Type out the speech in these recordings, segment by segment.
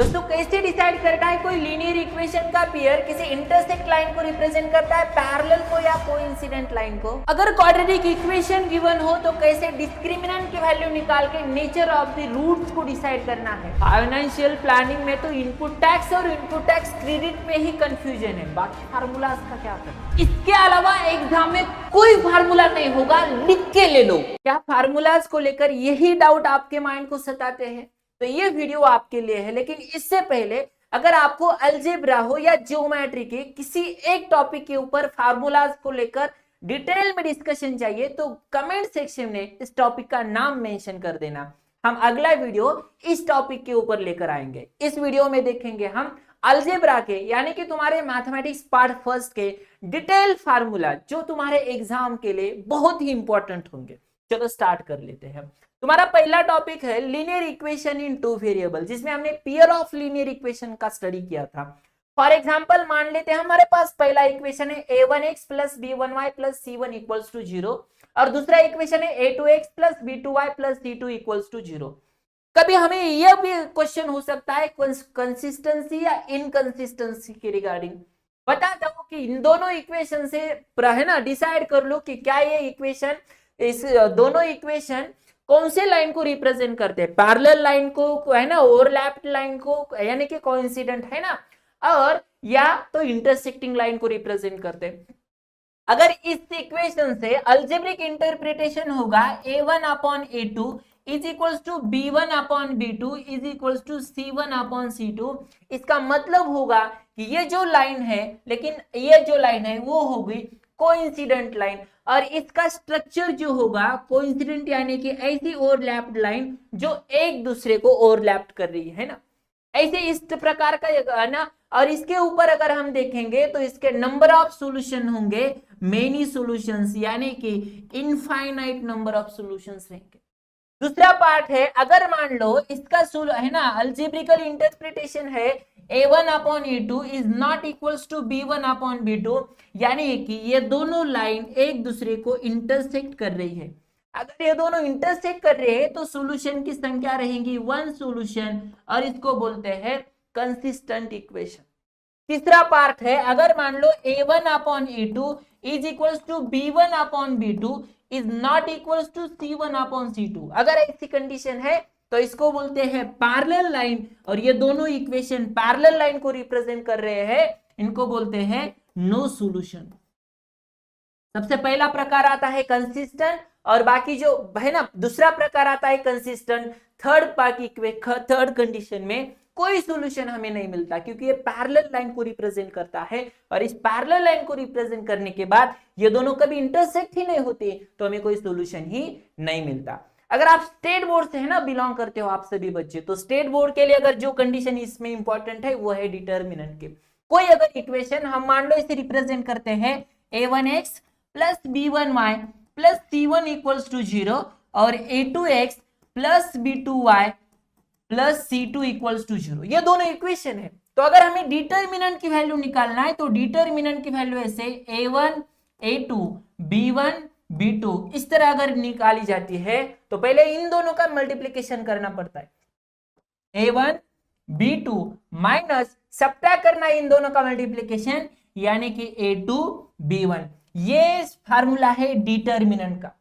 दोस्तों कैसे डिसाइड करना है कोई लीनियर इक्वेशन का पेयर किसी इंटरसेक्ट लाइन को रिप्रेजेंट करता है, पैरेलल को या कोइंसिडेंट लाइन को। अगर क्वाड्रेटिक इक्वेशन गिवन हो तो कैसे डिस्क्रिमिनेंट की वैल्यू निकाल के नेचर ऑफ द रूट्स को डिसाइड करना है। फाइनेंशियल प्लानिंग में तो इनपुट टैक्स और इनपुट टैक्स क्रेडिट में ही कंफ्यूजन है, बाकी फार्मूलाज का क्या करना। इसके अलावा एग्जाम में कोई फार्मूला नहीं होगा, लिख के ले लो। क्या फार्मूलाज को लेकर यही डाउट आपके माइंड को सताते हैं तो ये वीडियो आपके लिए है। लेकिन इससे पहले अगर आपको अलजेब्रा हो या ज्योमेट्री के किसी एक टॉपिक के ऊपर फार्मूलाज को लेकर डिटेल में डिस्कशन चाहिए तो कमेंट सेक्शन में इस टॉपिक का नाम मेंशन कर देना। हम अगला वीडियो इस टॉपिक के ऊपर लेकर आएंगे। इस वीडियो में देखेंगे हम अलजेब्रा के यानी कि तुम्हारे मैथमेटिक्स पार्ट फर्स्ट के डिटेल फार्मूला जो तुम्हारे एग्जाम के लिए बहुत ही इंपॉर्टेंट होंगे। चलो स्टार्ट कर लेते हैं। तुम्हारा पहला टॉपिक है linear equation in two variable, जिसमें हमने पेयर ऑफ लीनियर इक्वेशन का स्टडी किया था। फॉर एग्जांपल मान लेते हैं हमारे पास पहला इक्वेशन है a1x plus b1y plus c1 equals to 0 और दूसरा इक्वेशन है a2x plus b2y plus c2 equals to 0। कभी हमें यह भी क्वेश्चन हो सकता है कंसिस्टेंसी या इनकंसिस्टेंसी के रिगार्डिंग। बता दो कि इन दोनों इक्वेशन से है ना डिसाइड कर लो कि क्या ये इक्वेशन इस दोनों इक्वेशन कौन से लाइन को रिप्रेजेंट करते हैं, पैरेलल लाइन को है ना, ओवरलैप्ड लाइन को यानी कि कोइंसिडेंट है ना, और या तो इंटरसेक्टिंग लाइन को रिप्रेजेंट करते हैं। अगर इस इक्वेशन से अलजेब्रिक इंटरप्रिटेशन होगा a1 upon a2 is equals to b1 upon b2 is equals to c1 upon c2। इसका मतलब होगा कि ये जो लाइन है, लेकिन ये जो लाइन है वो होगी कोइंसिडेंट लाइन और इसका स्ट्रक्चर जो होगा कोइंसिडेंट यानी कि ऐसी ओवरलैप्ड लाइन जो एक दूसरे को ओवरलैप्ड कर रही है ना, ऐसे इस प्रकार का है ना। और इसके ऊपर अगर हम देखेंगे तो इसके नंबर ऑफ सॉल्यूशन होंगे मेनी सॉल्यूशंस यानी कि इनफाइनाइट नंबर ऑफ सॉल्यूशंस रहेंगे। दूसरा पार्ट है अगर मान लो इसका है ना अल्जेब्रिकल इंटरप्रिटेशन है a1 upon a2 is not equals to b1 upon b2 यानी कि ये दोनों लाइन एक दूसरे को इंटरसेक्ट कर रही है। अगर ये दोनों इंटरसेक्ट कर रहे हैं तो सॉल्यूशन की संख्या रहेगी 1 सॉल्यूशन और इसको बोलते हैं कंसिस्टेंट इक्वेशन। तीसरा पार्ट है अगर मान लो a1 upon a2 is equals to b1 upon b2 is not equals to c1 upon c2। अगर ऐसी कंडीशन है तो इसको बोलते हैं पैरेलल लाइन और ये दोनों इक्वेशन पैरेलल लाइन को रिप्रेजेंट कर रहे हैं, इनको बोलते हैं नो सॉल्यूशन। सबसे पहला प्रकार आता है कंसिस्टेंट और बाकी जो है ना दूसरा प्रकार आता है कंसिस्टेंट। थर्ड कंडीशन में कोई सॉल्यूशन हमें नहीं मिलता क्योंकि ये पैरेलल लाइन को रिप्रेजेंट करता है और इस पैरेलल लाइन को रिप्रेजेंट करने के बाद ये दोनों कभी इंटरसेक्ट ही नहीं होते तो हमें कोई सॉल्यूशन ही नहीं मिलता। अगर आप स्टेट बोर्ड से है ना बिलोंग करते हो आप सभी बच्चे, तो स्टेट बोर्ड के लिए अगर जो कंडीशन इसमें इंपॉर्टेंट है वो है डिटर्मिनेंट के। कोई अगर इक्वेशन हम मान लो इसे रिप्रेजेंट करते हैं a1x plus b1y plus c1 equals to 0 और a2x plus b2y plus c2 equals to 0, ये दोनों इक्वेशन है। तो अगर हमें डिटर्मिनेंट की वैल्यू निकालना है तो डिटर्मिनेंट की वैल्यू ऐसे a1 a2 b1 b2 इस तरह अगर निकाली जाती है तो पहले इन दोनों का मल्टीप्लिकेशन करना पड़ता है a1 b2 माइनस सब्ट्रैक्ट करना है इन दोनों का मल्टीप्लिकेशन यानी कि a2 b1। ये फार्मूला है डिटर्मिनेंट का।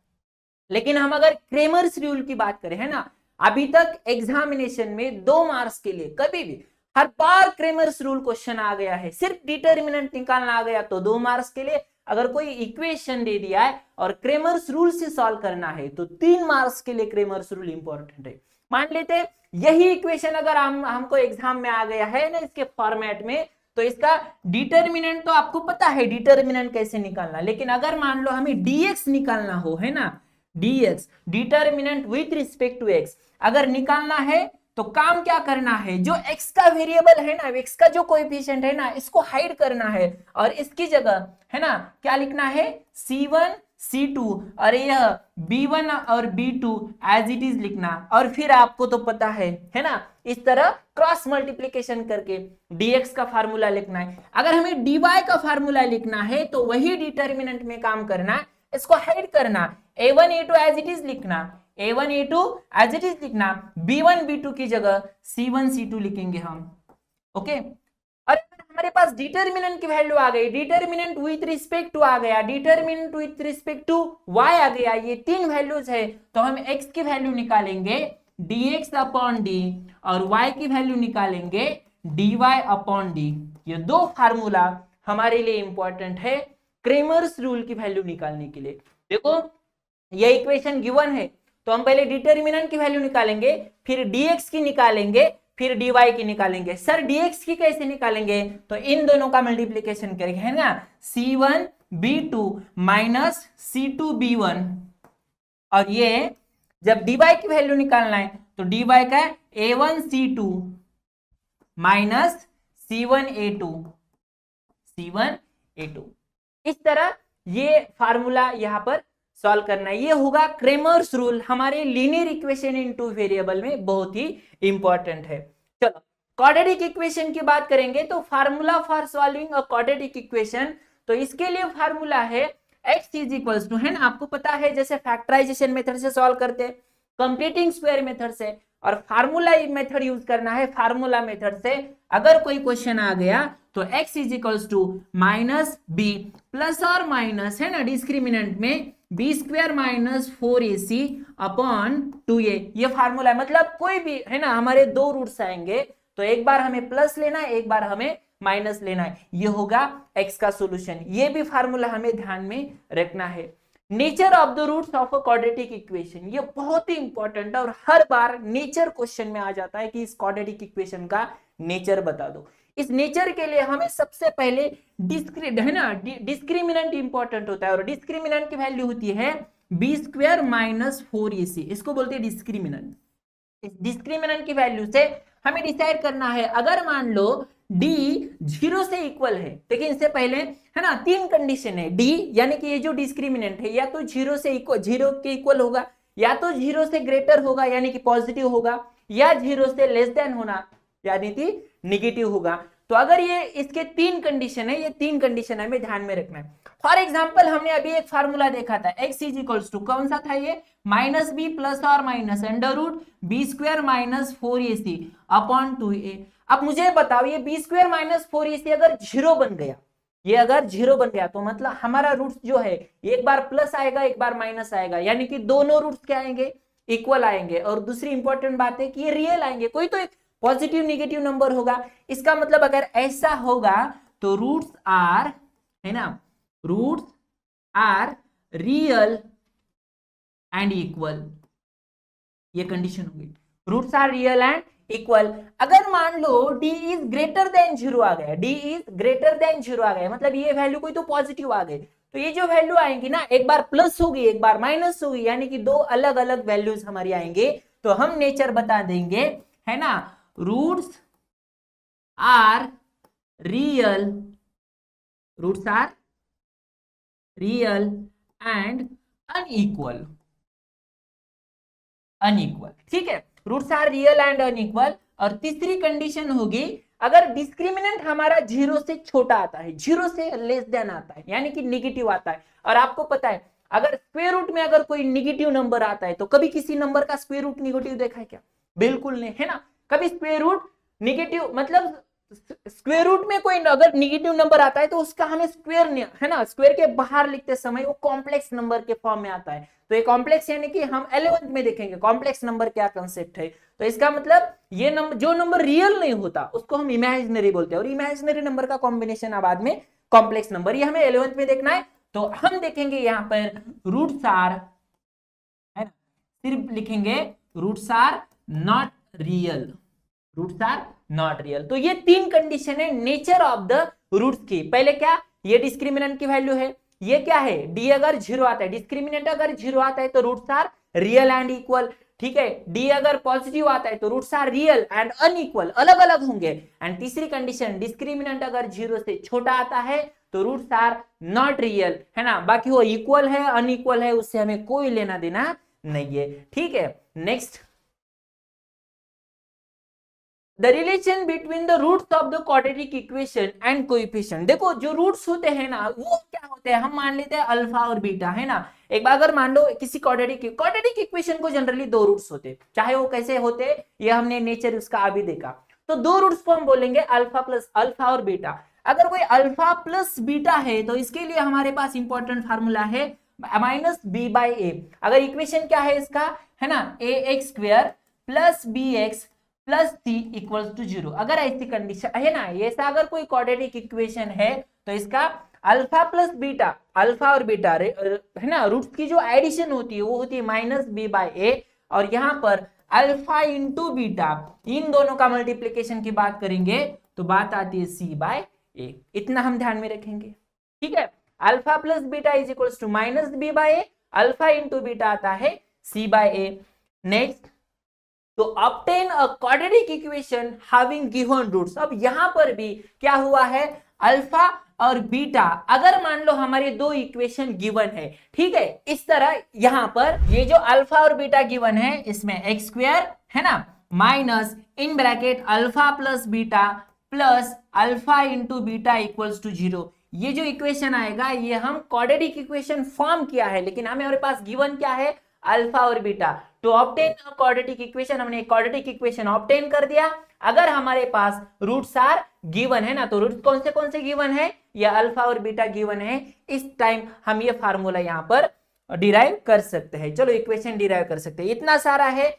लेकिन हम अगर क्रेमर्स रूल की बात करें है ना, अभी तक एग्जामिनेशन में 2 मार्क्स के लिए कभी भी हर बार क्रेमर्स रूल क्वेश्चन आ गया है, सिर्फ डिटर्मिनेंट निकालना आ गया तो 2 मार्क्स के लिए। अगर कोई इक्वेशन दे दिया है और क्रेमर्स रूल से सॉल्व करना है तो 3 मार्क्स के लिए क्रेमर्स रूल इंपॉर्टेंट है। मान लेते हैं यही इक्वेशन अगर हमको एग्जाम में आ गया है ना इसके फॉर्मेट में तो इसका डिटर्मिनेंट तो आपको पता है डिटर्मिनेंट कैसे निकालना, लेकिन अगर मान लो हमें dx निकालना हो है ना, dx determinant with respect to x अगर निकालना है तो काम क्या करना है, जो x का वेरिएबल है ना, x का जो कोएफिशिएंट है ना इसको हाइड करना है और इसकी जगह है ना क्या लिखना है c1 c2 और यह b1 और b2 एज इट इज लिखना और फिर आपको तो पता है ना इस तरह क्रॉस मल्टीप्लिकेशन करके dx का फार्मूला लिखना है। अगर हमें dy का फार्मूला लिखना है तो वही डिटर्मिनेंट में काम करना, इसको हाइड करना, a1 a2 as it is लिखना, A1 A2 as it is लिखना, B1 B2 की जगह C1 C2 लिखेंगे हम। ओके, और हमारे पास डिटर्मिनेंट की वैल्यू आ गई, डिटर्मिनेंट विथ रिस्पेक्ट टू आ गया, determinant with respect to y आ गया, ये तीन वैल्यूज है, तो हम x की वैल्यू निकालेंगे dx अपॉन d और y की वैल्यू निकालेंगे dy अपॉन d। ये दो फार्मूला हमारे लिए इंपॉर्टेंट है क्रेमर्स रूल की वैल्यू निकालने के लिए। देखो ये इक्वेशन गिवन है, तो हम पहले डिटर्मिनेंट की वैल्यू निकालेंगे, फिर dx की निकालेंगे, फिर dy की निकालेंगे। सर dx की कैसे निकालेंगे, तो इन दोनों का मल्टीप्लीकेशन करेंगे, है ना, c1 b2 minus c2 b1, और ये जब dy की वैल्यू निकालना है तो dy का a1 c2 minus c1 a2, c1 a2, इस तरह ये फार्मूला यहां पर सॉल्व करना है। ये होगा क्रेमर्स रूल, हमारे linear equation in two variable में बहुत ही इंपॉर्टेंट है। चलो क्वाड्रेटिक इक्वेशन की बात करेंगे, तो formula for solving a quadratic equation, तो इसके लिए फार्मूला है x इज इक्वल्स टू, है ना, आपको पता है जैसे फैक्टराइजेशन मेथड से सॉल्व करते हैं, कंप्लीटिंग स्क्वायर मेथड से, और फार्मूला मेथड यूज करना है, फार्मूला मेथड से अगर कोई क्वेश्चन आ गया तो x is equals to minus b plus और माइनस, है ना, डिस्क्रिमिनेंट में B square minus 4ac upon 2a, ये फार्मूला है। मतलब कोई भी, है ना, हमारे दो रूट्स आएंगे तो एक बार हमें प्लस लेना है, एक बार हमें माइनस लेना है, ये होगा x का सॉल्यूशन। ये भी फार्मूला हमें ध्यान में रखना है। Nature of the roots of a quadratic equation, ये बहुत ही इंपॉर्टेंट है और हर बार नेचर क्वेश्चन में आ जाता है कि इस क्वाड्रेटिक इक्वेशन का नेचर बता दो। इस नेचर के लिए हमें सबसे पहले डिस्क्रिमिनेंट इंपॉर्टेंट होता है, और डिस्क्रिमिनेंट की वैल्यू होती है बी स्क्वायर माइनस 4ac, इसको बोलते हैं डिस्क्रिमिनेंट। इस डिस्क्रिमिनेंट की वैल्यू से हमें डिसाइड करना है, अगर मान लो d 0 से इक्वल है, देखिए इससे पहले, है ना, तीन कंडीशन है, d यानी कि ये जो डिस्क्रिमिनेंट है या तो 0 से इक्वल, 0 के इक्वल होगा, या तो 0 से ग्रेटर होगा यानी कि पॉजिटिव होगा, या 0 से लेस देन होना यानी कि निगेटिव होगा। तो अगर ये इसके तीन कंडीशन है, ये तीन कंडीशन हमें ध्यान में रखना है। फॉर एग्जाम्पल हमने अभी एक फार्मूला देखा था, x इज इक्वल्स टू, कौन सा था ये, माइनस बी प्लस और minus under root b square minus 4ac upon 2a। अब मुझे बताओ ये बी स्क्वायर माइनस 4ac अगर 0 बन गया, ये अगर 0 बन गया तो मतलब हमारा रूट्स जो है एक बार प्लस आएगा एक बार माइनस आएगा, यानी कि दोनों रूट्स क्या आएंगे, इक्वल आएंगे। और दूसरी इंपॉर्टेंट बात है कि ये रियल आएंगे, कोई तो एक पॉजिटिव निगेटिव नंबर होगा। इसका मतलब अगर ऐसा होगा तो रूट्स आर, है ना, roots are real and equal, ये कंडीशन होगी, roots are real and equal. अगर मान लो d इज ग्रेटर देन 0 आ गया, d इज ग्रेटर देन 0 आ गया, मतलब ये वैल्यू कोई तो पॉजिटिव आ गई, तो ये जो वैल्यू आएंगी ना, एक बार प्लस होगी एक बार माइनस होगी, यानी कि दो अलग अलग वैल्यूज हमारी आएंगे। तो हम नेचर बता देंगे, है ना, roots are real, roots are real and unequal, unequal, ठीक है, roots are real and unequal. और तीसरी कंडीशन होगी अगर डिस्क्रिमिनेंट हमारा 0 से छोटा आता है, 0 से लेस देन आता है, यानी कि निगेटिव आता है। और आपको पता है अगर स्क्वायर रूट में अगर कोई निगेटिव नंबर आता है, तो कभी किसी नंबर का स्क्वायर रूट निगेटिव देखा है क्या, बिल्कुल नहीं, है ना, कभी स्क्वायर रूट निगेटिव, मतलब स्क्वायर रूट में कोई अगर निगेटिव नंबर आता है तो उसका हमें स्क्वायर, है ना, स्क्वायर के बाहर लिखते समय वो कॉम्प्लेक्स नंबर के फॉर्म में आता है। तो ये कॉम्प्लेक्स यानी कि हम 11th में देखेंगे कॉम्प्लेक्स नंबर क्या कंसेप्ट है। तो इसका मतलब ये नंबर, जो नंबर रियल नहीं होता उसको हम इमेजिनरी बोलते हैं, और इमेजिनरी नंबर का कॉम्बिनेशन बाद में कॉम्प्लेक्स नंबर, ये हमें 11th में देखना है। तो हम देखेंगे यहाँ पर रूट्स आर, है ना, सिर्फ लिखेंगे roots are not real, roots are not real. तो ये तीन कंडीशन है नेचर ऑफ द रूट्स की। पहले क्या, ये डिस्क्रिमिनेंट की वैल्यू है, ये क्या है, डी अगर 0 आता है, डिस्क्रिमिनेंट अगर 0 आता है तो roots are real and equal, ठीक है, डी अगर पॉजिटिव आता है तो roots are real and unequal, अलग अलग होंगे। एंड तीसरी कंडीशन, डिस्क्रिमिनेंट अगर 0 से छोटा आता है तो रूट्स आर नॉट रियल, है ना, बाकी वो इक्वल है अनइक्वल है उससे हमें कोई लेना देना नहीं है, ठीक है। Next the relation between the roots of the quadratic equation and coefficient. देखो जो रूट्स होते हैं ना वो क्या होते हैं, हम मान लेते हैं अल्फा और बीटा, है ना। एक बार अगर मान लो किसी क्वाड्रेटिक इक्वेशन को जनरली दो रूट्स होते हैं, चाहे वो कैसे होते, ये हमने नेचर उसका अभी देखा। तो दो रूट्स को हम बोलेंगे अल्फा प्लस अल्फा और बीटा। अगर कोई अल्फा प्लस बीटा है तो इसके लिए हमारे पास इंपॉर्टेंट फार्मूला है माइनस बी बाई ए। अगर इक्वेशन क्या है इसका, है ना, A X square plus B X plus C equals to 0। अगर ऐसी कंडीशन है ना, ऐसा अगर कोई क्वाड्रेटिक इक्वेशन है तो इसका अल्फा प्लस बीटा, अल्फा और बीटा है ना, रूट्स की जो एडिशन होती है वो होती है माइनस बी बाई ए, और यहाँ पर अल्फा इंटू बीटा, इन दोनों का मल्टीप्लीकेशन की बात करेंगे तो बात आती है सी बाय ए। इतना हम ध्यान में रखेंगे, ठीक है। Alpha plus beta is equals to minus b by a, alpha into beta आता है सी बाय ए। नेक्स्ट, तो obtain a quadratic equation having given roots. अब यहां पर भी क्या हुआ है, अल्फा और बीटा अगर मान लो हमारे दो इक्वेशन गिवन है, ठीक है, इस तरह यहां पर ये जो अल्फा और बीटा गिवन है इसमें एक्स स्क्वायर, है ना, minus in bracket alpha plus beta plus alpha into beta equals to 0। ये जो इक्वेशन आएगा ये हम क्वाड्रेटिक इक्वेशन फॉर्म किया है, लेकिन हमारे पास गिवन क्या है, अल्फा और बीटा। तो ऑब्टेन क्वाड्रेटिक इक्वेशन, हमने क्वाड्रेटिक इक्वेशन ऑब्टेन कर दिया। अगर हमारे पास रूट्स आर गिवन है ना, तो रूट्स कौन से गिवन है, ये अल्फा और बीटा गिवन है। इस टाइम हम ये फार्मूला यहाँ पर डिराइव कर सकते हैं। चलो इक्वेशन डिराइव कर सकते हैं, इतना सारा है,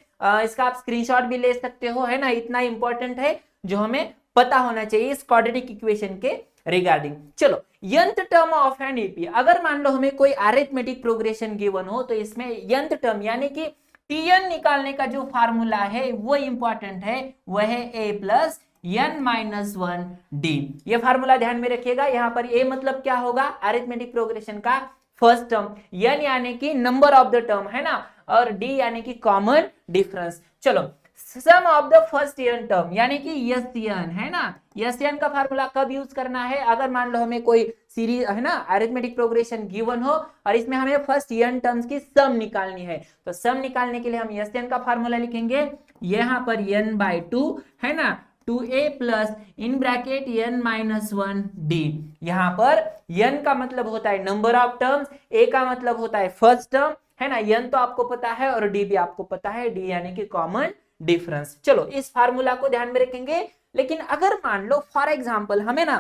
इसका आप स्क्रीनशॉट भी ले सकते हो, है ना। इतना इंपॉर्टेंट है जो हमें पता होना चाहिए इस क्वाड्रेटिक इक्वेशन के रिगार्डिंग। चलो nth term of an AP, अगर मान लो हमें कोई अरिथमेटिक प्रोग्रेशन गिवन हो तो इसमें nth टर्म यानी कि tn निकालने का जो फार्मूला है वो इंपॉर्टेंट है, वह है a plus n minus 1 D. ये फार्मूला ध्यान में रखिएगा। यहाँ पर a मतलब क्या होगा, अरिथमेटिक प्रोग्रेशन का फर्स्ट टर्म, n यानी कि नंबर ऑफ द टर्म, है ना, और d यानी कि कॉमन डिफरेंस। चलो sum of the first n term यानी कि SN, है ना। SN का फार्मूला कब यूज करना है, अगर मान लो हमें कोई सीरीज, है ना, अरिथमेटिक प्रोग्रेशन गिवन हो और इसमें हमें फर्स्ट n टर्म्स की सम निकालनी है, तो सम निकालने के लिए हम SN का फार्मूला लिखेंगे यहाँ पर n बाई 2, है ना, 2a plus in bracket n minus 1 D. यहाँ पर n का मतलब होता है नंबर ऑफ टर्म्स, a का मतलब होता है फर्स्ट टर्म, है ना, n तो आपको पता है और d भी आपको पता है, d यानी कि कॉमन डिफरेंस। चलो इस फार्मूला को ध्यान में रखेंगे। लेकिन अगर मान लो फॉर एग्जांपल हमें ना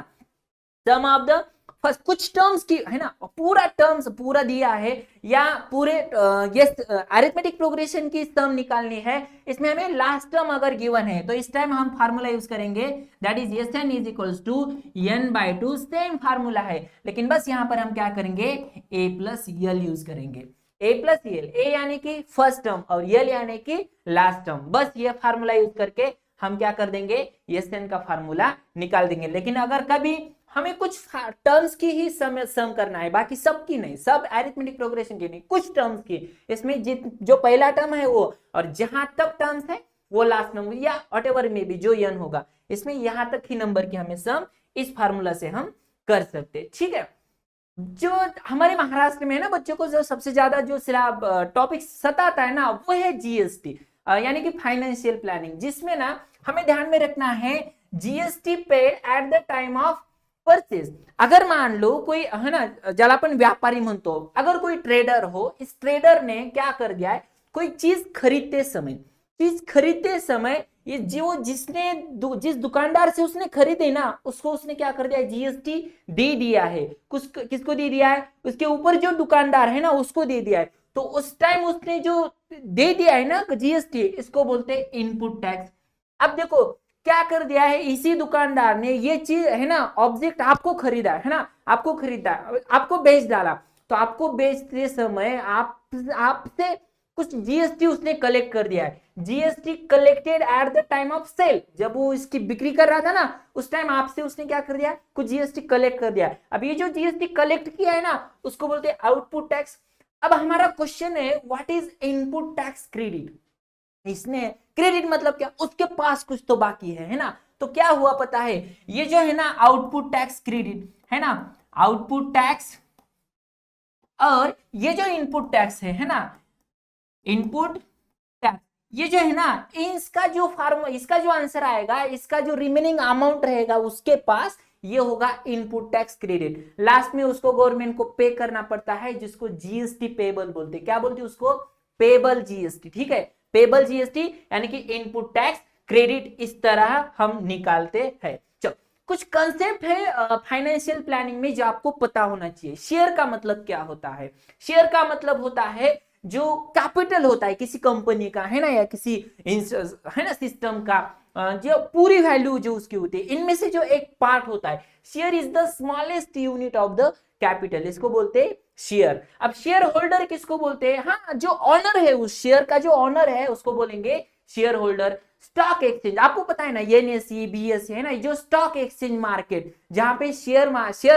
सम ऑफ द फर्स्ट कुछ टर्म्स की, है ना, पूरा टर्म्स पूरा दिया है या पूरे अरिथमेटिक प्रोग्रेशन की सम निकालनी है, इसमें हमें लास्ट टर्म अगर गिवन है तो इस टाइम हम फार्मूला यूज करेंगे, that is SN is equals to n by 2। Same formula है, लेकिन बस यहाँ पर हम क्या करेंगे, a प्लस यल यूज करेंगे, a प्लस यल, a यानी कि फर्स्ट टर्म और यल यानी कि लास्ट टर्म। बस ये फार्मूला यूज करके हम क्या कर देंगे, SN का फार्मूला निकाल देंगे। लेकिन अगर कभी हमें कुछ टर्म्स की ही सम करना है, बाकी सब की नहीं, सब अरिथमेटिक प्रोग्रेशन की नहीं, कुछ टर्म्स की, इसमें जो पहला टर्म है वो और जहां तक टर्म्स है वो लास्ट नंबर या व्हाटएवर में भी जो n होगा, इसमें यहां तक ही नंबर की हमें सम इस फार्मूला से हम कर सकते, ठीक है। जो हमारे महाराष्ट्र में है ना बच्चों को जो सबसे ज्यादा जो टॉपिक सताता है ना वो है GST, यानी कि फाइनेंशियल प्लानिंग, जिसमें ना हमें ध्यान में रखना है GST paid eight the time of purchase. अगर मान लो कोई, है ना, ज्याला आपण व्यापारी म्हणतो, अगर कोई ट्रेडर हो, इस ट्रेडर ने क्या कर दिया है, कोई चीज खरीदते समय ये जो जिस दुकानदार से उसने खरीदे ना उसको उसने क्या कर दिया है, GST दे दिया है। किसको दे दिया है, उसके ऊपर जो दुकानदार है ना उसको दे दिया है। तो उस टाइम उसने जो दे दिया है ना GST, इसको बोलते हैं इनपुट टैक्स। अब देखो क्या कर दिया है, इसी दुकानदार ने ये चीज, है ना, ऑब्जेक्ट आपको खरीदा है ना, आपको खरीदा, आपको बेच डाला, तो आपको बेचते समय आपसे कुछ GST उसने कलेक्ट कर दिया है। GST collected at the time of sale, जब वो इसकी बिक्री कर रहा था ना उस टाइम आपसे उसने क्या कर दिया, कुछ GST कलेक्ट कर दिया। अब ये जो GST कलेक्ट किया है ना उसको बोलते हैं आउटपुट टैक्स। अब हमारा क्वेश्चन है what is input tax credit. इसने क्रेडिट मतलब क्या, उसके पास कुछ तो बाकी है ना। तो क्या हुआ पता है, ये जो है ना आउटपुट टैक्स क्रेडिट, है ना, आउटपुट टैक्स, और ये जो इनपुट टैक्स है ना, इनपुट टैक्स, ये जो है ना, इसका जो फार्म, इसका जो आंसर आएगा, इसका जो रिमेनिंग अमाउंट रहेगा उसके पास, ये होगा इनपुट टैक्स क्रेडिट। लास्ट में उसको गवर्नमेंट को पे करना पड़ता है, जिसको जीएसटी पेबल बोलते हैं। क्या बोलते हैं उसको? Payable GST. ठीक है, पेबल जीएसटी यानी कि इनपुट टैक्स क्रेडिट, इस तरह हम निकालते हैं। चलो, कुछ कंसेप्ट है फाइनेंशियल प्लानिंग में जो आपको पता होना चाहिए। शेयर का मतलब क्या होता है? शेयर का मतलब होता है जो कैपिटल होता है किसी कंपनी का, है ना, या किसी है ना सिस्टम का, जो पूरी वैल्यू जो उसकी होती है, इनमें से जो एक पार्ट होता है। Share is the smallest unit of the capital, इसको बोलते हैं शेयर। अब शेयर होल्डर किसको बोलते हैं? हाँ, जो ऑनर है उस शेयर का, जो ऑनर है उसको बोलेंगे शेयर होल्डर। स्टॉक एक्सचेंज, आपको पता है ना, एनएसई बीएसई है ना, जो स्टॉक एक्सचेंज मार्केट, जहां पे शेयर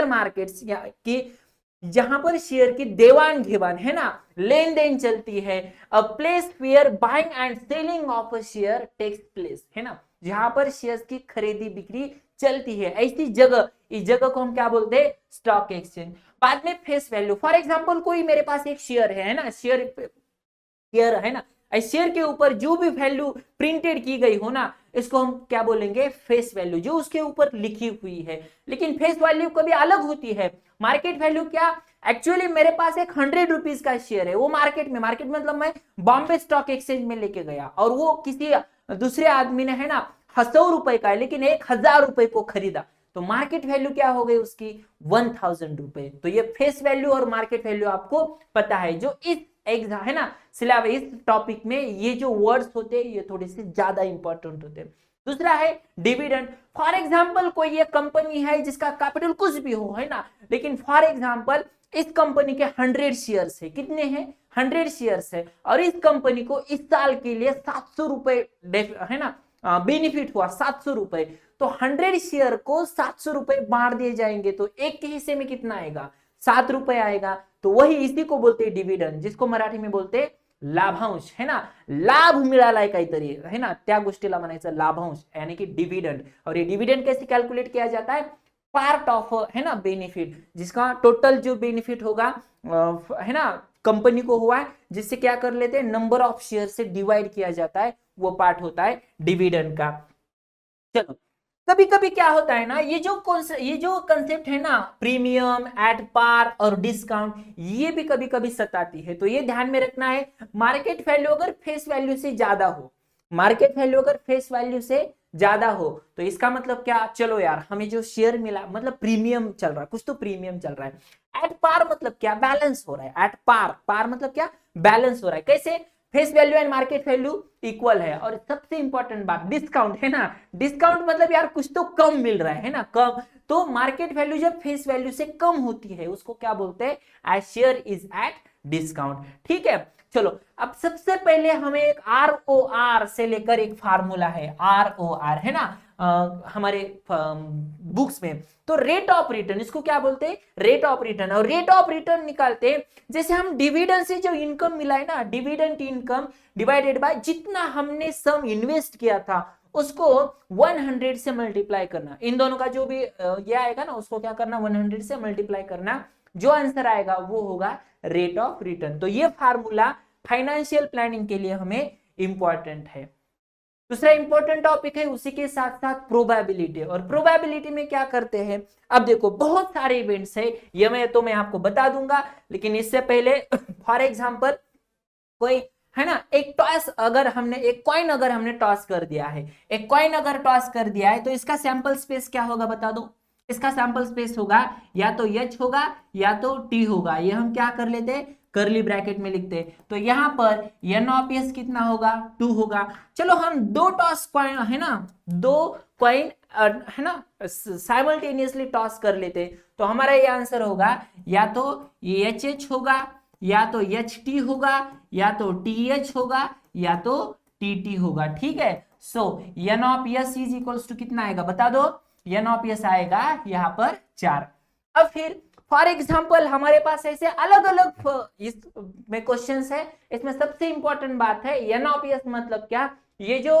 मार्केट की, जहां पर शेयर की देवान घेवान, है ना, लेन देन चलती है। A place where buying and selling of a share takes place, है ना, जहां पर शेयर की खरीदी बिक्री चलती है, ऐसी जगह, इस जगह को हम क्या बोलते हैं? Stock exchange. बाद में फेस वैल्यू, फॉर एग्जांपल कोई मेरे पास एक शेयर है ना, शेयर है ना, शेयर के ऊपर जो भी वैल्यू प्रिंटेड की गई हो ना, इसको हम क्या बोलेंगे? फेस वैल्यू, जो उसके ऊपर लिखी हुई है। लेकिन फेस वैल्यू कभी अलग होती है। मार्केट वैल्यू क्या? एक्चुअली मेरे पास एक 100 रुपीज का शेयर है, वो मार्केट में मतलब मैं बॉम्बे स्टॉक एक्सचेंज में लेके गया, और वो किसी दूसरे आदमी ने, है ना, 100 रुपए का है, लेकिन 1000 रुपए को खरीदा, तो मार्केट वैल्यू क्या हो गई उसकी? 1000 रुपए। तो ये फेस वैल्यू और मार्केट वैल्यू आपको पता है। जो इस है ना सिलेबस, इस टॉपिक में ये जो वर्ड्स होते हैं ये थोड़े से ज्यादा इंपॉर्टेंट होते हैं। दूसरा है डिविडेंड। फॉर एग्जांपल कोई ये कंपनी है जिसका कैपिटल कुछ भी हो, है ना, लेकिन फॉर एग्जांपल इस कंपनी के 100 शेयर्स है। कितने हैं? 100 शेयर्स है, और इस कंपनी को इस साल के लिए 700 रुपए, है ना, बेनिफिट हुआ 700 रुपए। तो 100 शेयर को 700 रुपए बांट दिए जाएंगे, तो एक के हिस्से में कितना आएगा? 7 रुपए आएगा। तो वही इसी को बोलते हैं डिविडेंड, जिसको मराठी में बोलते हैं लाभांश, है ना, लाभ मिळालाय काहीतरी, है ना, त्या गोष्टीला म्हणायचं लाभांश, यानी कि डिविडेंड। और ये डिविडेंड कैसे कैलकुलेट किया जाता है? पार्ट ऑफ, है ना, बेनिफिट, जिसका टोटल जो बेनिफिट होगा, है ना, कंपनी को हुआ है, जिससे क्या कर लेते हैं? नंबर ऑफ शेयर से डिवाइड किया जाता है, वो पार्ट होता है डिविडेंड का। चलो, कभी कभी क्या होता है ना, ये जो कंसेप्ट है ना, प्रीमियम, एट पार और डिस्काउंट, ये भी कभी कभी सताती है। तो ये ध्यान में रखना है, मार्केट वैल्यू अगर फेस वैल्यू से ज्यादा हो, मार्केट वैल्यू अगर फेस वैल्यू से ज्यादा हो, तो इसका मतलब क्या? चलो यार, हमें जो शेयर मिला मतलब प्रीमियम चल रहा है, कुछ तो प्रीमियम चल रहा है। एट पार मतलब क्या? बैलेंस हो रहा है। एट पार मतलब क्या? बैलेंस हो रहा है। कैसे? Face value and market value equal है। और सबसे इंपॉर्टेंट बात, डिस्काउंट, है ना, डिस्काउंट मतलब यार कुछ तो कम मिल रहा है ना, कम। तो मार्केट वैल्यू जब फेस वैल्यू से कम होती है, उसको क्या बोलते हैं? As share is at discount. ठीक है, चलो, अब सबसे पहले हमें एक ROR से लेकर एक फार्मूला है, ROR, है ना, हमारे बुक्स में। तो रेट ऑफ रिटर्न, इसको क्या बोलते हैं? Rate of return. और रेट ऑफ रिटर्न निकालते हैं, जैसे हम डिविडेंड से जो इनकम मिला है ना, डिविडेंड इनकम डिवाइडेड बाय जितना हमने सम इन्वेस्ट किया था, उसको 100 से मल्टीप्लाई करना। इन दोनों का जो भी ये आएगा ना, उसको क्या करना? 100 से मल्टीप्लाई करना। जो आंसर आएगा वो होगा रेट ऑफ रिटर्न। तो ये फार्मूला फाइनेंशियल प्लानिंग के लिए हमें इंपॉर्टेंट है। दूसरा इंपॉर्टेंट टॉपिक है उसी के साथ साथ प्रोबेबिलिटी। और प्रोबेबिलिटी में क्या करते हैं? अब देखो, बहुत सारे इवेंट्स है, ये मैं आपको बता दूंगा, लेकिन इससे पहले फॉर एग्जांपल कोई, है ना, एक टॉस, अगर हमने एक कॉइन अगर हमने टॉस कर दिया है, एक कॉइन अगर टॉस कर दिया है, तो इसका सैंपल स्पेस क्या होगा बता दो? इसका सैंपल स्पेस होगा या तो H होगा या तो T होगा। ये हम क्या कर लेते हैं? करली ब्रैकेट में लिखते हैं। तो यहां पर N ऑफ S कितना होगा? 2 होगा। चलो, हम दो टॉस कॉइन, है ना, दो कॉइन, है ना, साइमल्टेनियसली टॉस कर लेते हैं, तो हमारा ये आंसर होगा या तो HH होगा, या तो HT होगा, या तो TH होगा, या तो TT होगा। ठीक है, so N of S is equals to कितना आएगा बता दो? N ऑफ S आएगा यहाँ पर 4। अब फिर फॉर एग्जाम्पल हमारे पास ऐसे अलग अलग इसमें क्वेश्चंस है। इसमें सबसे इंपॉर्टेंट बात है N ऑफ S मतलब क्या? ये जो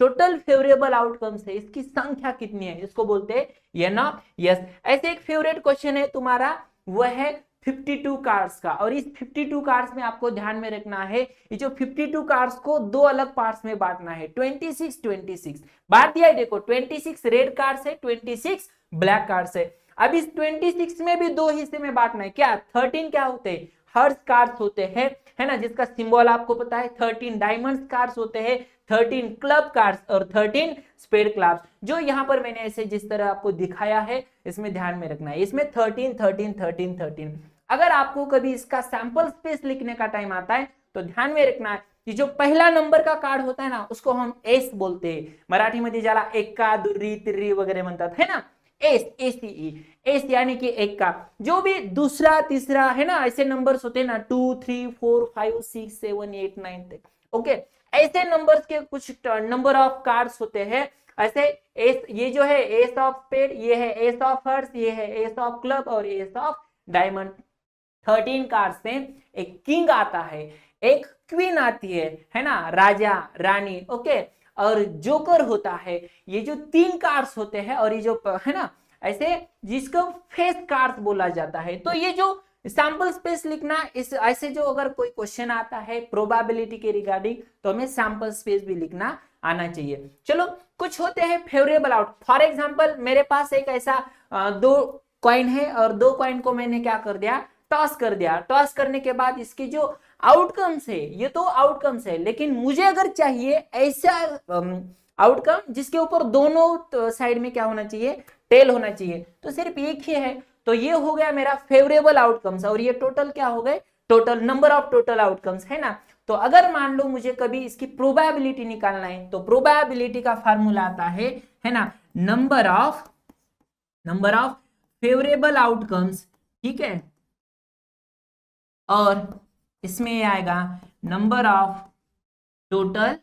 टोटल फेवरेबल आउटकम्स है, इसकी संख्या कितनी है, इसको बोलते हैं N ऑफ S। ऐसे एक फेवरेट क्वेश्चन है तुम्हारा, वो है 52 कार्ड्स का, और इस 52 कार्ड्स में आपको ध्यान में रखना है ये जो 52 कार्ड्स को दो अलग पार्ट्स में बांटना है, 26 बांट दिया है। देखो 26 रेड कार्ड्स है, 26 ब्लैक कार्ड्स है। अब इस 26 में भी दो हिस्से में बांटना है। क्या 13 क्या होते हैं, हर्स कार्ड्स होते हैं, है ना, जिसका सिंबल आपको पता है। 13 डायमंड्स कार्ड्स होते हैं, 13 क्लब कार्ड्स और 13 स्पेड क्लब्स, जो यहाँ पर मैंने ऐसे जिस तरह आपको दिखाया है इसमें ध्यान में रखना है। इसमें 13 13 13 13। अगर आपको कभी इसका सैंपल स्पेस लिखने का टाइम आता है तो ध्यान में रखना है कि जो पहला नंबर का कार्ड होता है ना उसको हम एस बोलते हैं। मराठी मध्ये ज्याला एक्का दुर्री तिर्री वगैरह म्हणतात है ना, एस, एसीई, एस यानी कि एक का। जो भी दूसरा तीसरा है ना ऐसे नंबर्स होते हैं ना 2 3 4 5 6 7 8 9 तक, ओके, ऐसे नंबर्स के कुछ नंबर ऑफ कार्ड्स होते हैं। ऐसे एस, ये जो है एस ऑफ स्पेड, ये है एस ऑफ हर्ट्स, ये है एस ऑफ क्लब और एस ऑफ डायमंड। 13 कार्ड्स में एक किंग आता है, एक क्वीन आती है ना, राजा रानी, ओके, और जोकर होता है। ये जो 3 कार्ड्स होते हैं और ये जो है ना ऐसे जिसको फेस कार्ड्स बोला जाता है। तो ये जो सैंपल स्पेस लिखना, इस ऐसे जो अगर कोई क्वेश्चन आता है प्रोबेबिलिटी के रिगार्डिंग तो हमें सैंपल स्पेस भी लिखना आना चाहिए। चलो कुछ होते हैं फेवरेबल आउट। फॉर एग्जांपल मेरे पास एक ऐसा 2 कॉइन है और 2 कॉइन को मैंने क्या कर दिया, टॉस कर दिया। टॉस करने के बाद इसके जो आउटकम्स है, ये तो आउटकम्स है, लेकिन मुझे अगर चाहिए ऐसा आउटकम जिसके ऊपर दोनों साइड में क्या होना चाहिए, टेल होना चाहिए, तो सिर्फ एक ही है। तो ये हो गया मेरा फेवरेबल आउटकम्स, और ये टोटल क्या हो गए, total number of total outcomes, है ना। तो अगर मान लो मुझे कभी इसकी प्रोबेबिलिटी निकालना है तो प्रोबेबिलिटी का फार्मूला आता है ना, नंबर ऑफ फेवरेबल आउटकम्स, ठीक है, और इसमें ये आएगा नंबर ऑफ टोटल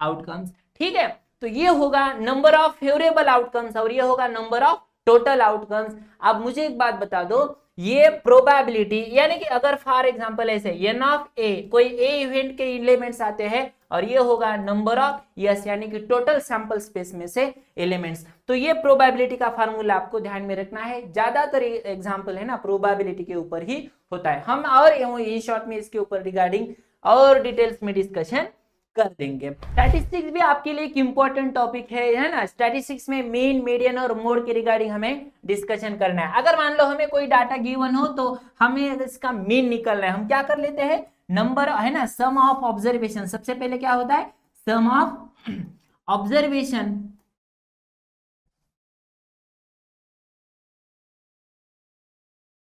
आउटकम्स, ठीक है। तो ये होगा नंबर ऑफ फेवरेबल आउटकम्स और ये होगा नंबर ऑफ टोटल आउटकम्स। अब मुझे एक बात बता दो, ये प्रोबेबिलिटी यानी कि अगर फॉर एग्जांपल ऐसे एन ऑफ ए, कोई ए इवेंट के एलिमेंट्स आते हैं और ये होगा नंबर ऑफ यस यानी कि टोटल सैंपल स्पेस में से एलिमेंट्स। तो ये प्रोबेबिलिटी का फार्मूला आपको ध्यान में रखना है। ज्यादातर एग्जांपल है ना प्रोबेबिलिटी के ऊपर ही होता है। हम और इन शॉर्ट में इसके ऊपर रिगार्डिंग और डिटेल्स में डिस्कशन कर देंगे। स्टैटिस्टिक्स भी आपके लिए एक इंपॉर्टेंट टॉपिक है ना। स्टैटिस्टिक्स में मीन, मीडियन और मोड के रिगार्डिंग हमें डिस्कशन करना है। अगर मान लो हमें कोई डाटा गिवन हो तो हमें इसका मीन निकालना है, हम क्या कर लेते हैं, नंबर है ना, सम ऑफ ऑब्जर्वेशन। सबसे पहले क्या होता है, sum of observation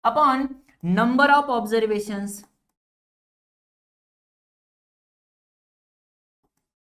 upon number of observations,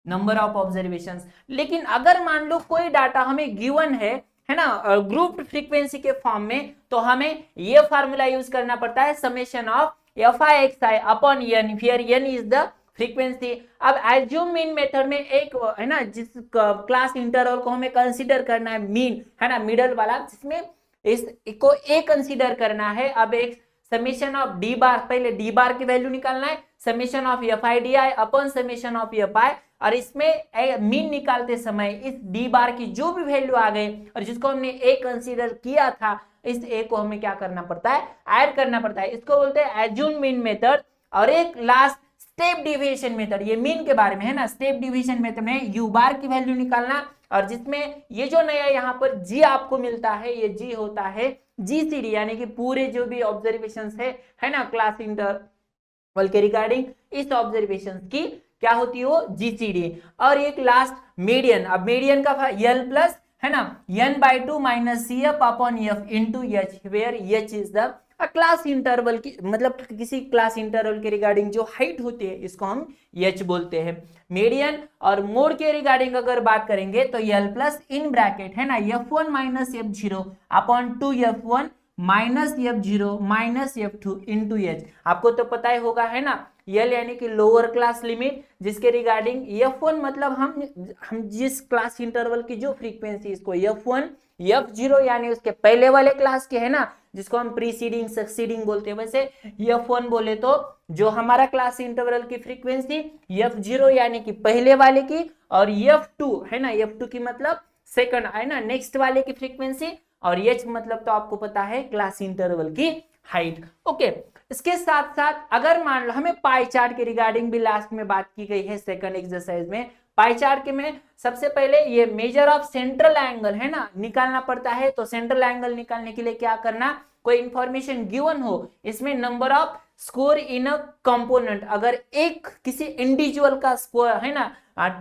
number of observations. लेकिन अगर मान लो कोई डाटा हमें गिवन है ना, ग्रुप फ्रीक्वेंसी के फॉर्म में, तो हमें ये फार्मूला यूज करना पड़ता है, summation of fi upon n, फिर n इज द फ्रीक्वेंसी। अब एज्यूम मीन मेथड में एक है ना, जिस क्लास इंटरवल को हमें कंसीडर करना है मीन, है ना, मिडल वाला, जिसमें इसको ए कंसीडर करना है। अब एक समेशन ऑफ डी बार, पहले डी बार की वैल्यू निकालना है, summation of fi di upon summation of fi, और इसमें मीन निकालते समय इस डी बार की जो भी वैल्यू आ गई और जिसको हमने ए कंसीडर किया था, इस ए को हमें क्या करना पड़ता है, ऐड करना पड़ता है। इसको बोलते हैं एज्यूम मीन मेथड। और एक लास्ट स्टेप डिविएशन मेथड, ये मीन के बारे में है ना। स्टेप डिविएशन मेथड में यू बार की वैल्यू निकालना, और जिसमें ये जो नया यहाँ पर जी आपको मिलता है, ये जी होता है जीसीडी, यानी कि पूरे जो भी ऑब्जर्वेशंस है ना क्लास इंटरवल के रिगार्डिंग, इस ऑब्जर्वेशंस की क्या होती है, वो जीसीडी। और एक लास्ट मीडियन। अब मीडियन का एल प्लस है ना n/2 minus c f upon f into h, where h is the class interval की, मतलब किसी क्लास इंटरवल के रिगार्डिंग जो हाइट होती है इसको हम एच बोलते हैं। मीडियन और मोड के रिगार्डिंग अगर बात करेंगे तो एल प्लस इन ब्रैकेट है ना f1 minus f0 upon 2f1 minus f0 minus f2 into H. आपको तो पता ही होगा है ना, यल यानी कि लोअर क्लास लिमिट, जिसके रिगार्डिंग f1 मतलब हम जिस क्लास इंटरवल की जो फ्रीक्वेंसी, इसको f1 f0 यानी उसके पहले वाले क्लास के है ना, जिसको हम प्रीसीडिंग सक्सीडिंग बोलते हैं। वैसे f1 बोले तो जो हमारा क्लास इंटरवल की फ्रीक्वेंसी, f0 यानी कि पहले वाले की, और f2 है ना, f2 की मतलब सेकंड है ना, नेक्स्ट वाले की फ्रीक्वेंसी, और एच मतलब तो आपको पता है क्लास इंटरवल की हाइट। ओके, इसके साथ साथ अगर मान लो हमें पाई चार्ट के रिगार्डिंग भी लास्ट में बात की गई है सेकंड एक्सरसाइज में। पाई चार्ट के में सबसे पहले ये मेजर ऑफ सेंट्रल एंगल है ना निकालना पड़ता है। तो सेंट्रल एंगल निकालने के लिए क्या करना, कोई इंफॉर्मेशन गिवन हो, इसमें number off score in a component, अगर एक किसी इंडिविजुअल का स्कोर है ना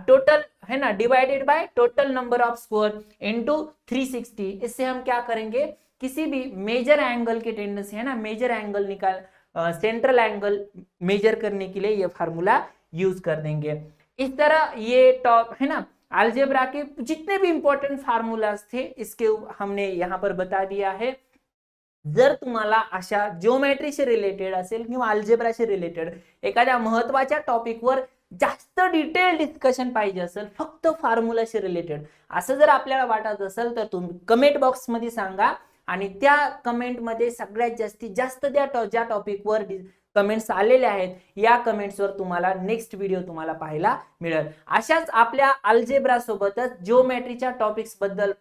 टोटल है ना divided by total number off score into 360, इससे हम क्या करेंगे, किसी भी मेजर एंगल की टेंडेंसी है ना, मेजर एंगल निकाल सेंट्रल एंगल मेजर करने के लिए ये फार्मूला यूज कर देंगे। इस तरह ये टॉप है ना अलजेब्रा के जितने भी इंपॉर्टंट फार्मूलाज थे इसके हमने यहाँ पर बता दिया है। जर तुम्हाला अशा जिओमेट्रीशी रिलेटेड असेल किंवा अल्जेब्राशी रिलेटेड एखाद्या महत्वाच्या टॉपिकवर जास्त डिटेल डिस्कशन पाहिजे असेल, फक्त फॉर्म्युलाशी रिलेटेड असं जर आपल्याला वाटत असेल तर तुम्ही कमेंट बॉक्स मध्ये सांगा, आणि त्या कमेंट मध्ये सगळ्यात जास्तीत जास्त ज्या टॉपिकवर कमेंट्स आलेले आहेत या कमेंट्सवर तुम्हाला नेक्स्ट व्हिडिओ तुम्हाला पाहायला मिळेल। अशाच आपल्या अल्जेब्रा सोबतच जिओमेट्रीच्या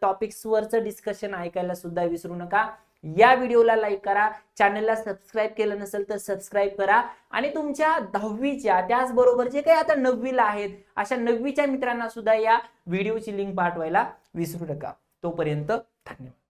टॉपिक्सवरचं डिस्कशन ऐकायला सुद्धा विसरू नका। या व्हिडिओला लाईक करा, चॅनलला सबस्क्राइब केलं नसेल तर सबस्क्राइब करा, आणि तुमच्या 10वीच्या त्याचबरोबर जे काही आता 9वीला आहेत अशा 9वीच्या मित्रांना सुद्धा या व्हिडिओची लिंक पाठवायला विसरू नका। तोपर्यंत धन्यवाद।